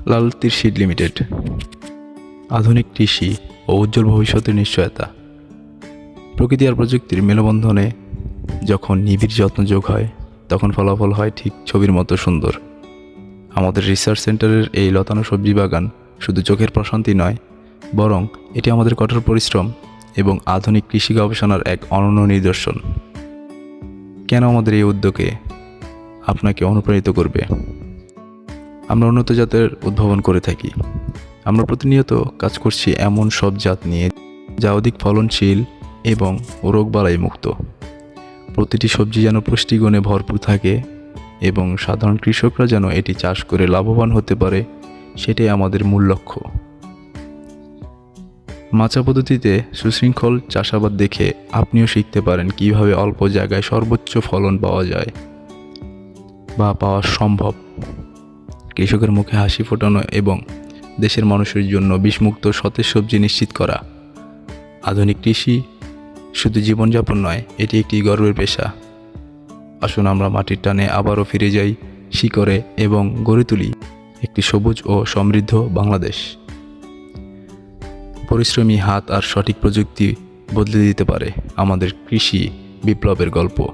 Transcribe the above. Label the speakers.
Speaker 1: লাল তীর seed limited. আধুনিক কৃষি ও উজ্জ্বল ভবিষ্যতের নিশ্চয়তা। প্রকৃতি আর প্রযুক্তির মেলবন্ধনে যখন নিবিড় যত্ন যোগ হয়, তখন ফলাফল হয় ঠিক ছবির মতো সুন্দর। আমাদের রিসার্চ সেন্টারের এই লতানো সবজি বাগান শুধু চোখের প্রশান্তি নয়, বরং এটি আমাদের কঠোর পরিশ্রম এবং আধুনিক কৃষি গবেষণার এক অনন্য নিদর্শন। কেন আমাদের এই উদ্যোগে আপনাকে অনুপ্রাণিত করবে? আমরা উন্নত জাতের উদ্ভাবন করে থাকি। আমরা প্রতিনিয়ত কাজ করছি এমন সব জাত নিয়ে যা অধিক ফলনশীল এবং রোগবালাই মুক্ত। প্রতিটি সবজি যেন পুষ্টিগুণে ভরপুর থাকে এবং সাধারণ কৃষকরা যেন এটি চাষ করে লাভবান হতে পারে, সেটাই আমাদের মূল লক্ষ্য। মাচা পদ্ধতিতে সুশৃঙ্খল চাষাবাদ দেখে আপনিও শিখতে পারেন কিভাবে অল্প জায়গায় সর্বোচ্চ ফলন পাওয়া যায় বা পাওয়া সম্ভব। কৃষকের মুখে হাসি ফোটানো এবং দেশের মানুষের জন্য বিষমুক্ত সতেজ সবজি নিশ্চিত করা। আধুনিক কৃষি শুধু জীবনযাপন নয়, এটি একটি গর্বের পেশা। আসুন আমরা মাটির টানে আবারও ফিরে যাই শিকড়ে এবং গড়ে তুলি একটি সবুজ ও সমৃদ্ধ বাংলাদেশ। পরিশ্রমী হাত আর সঠিক প্রযুক্তি বদলে দিতে পারে আমাদের কৃষি বিপ্লবের গল্প।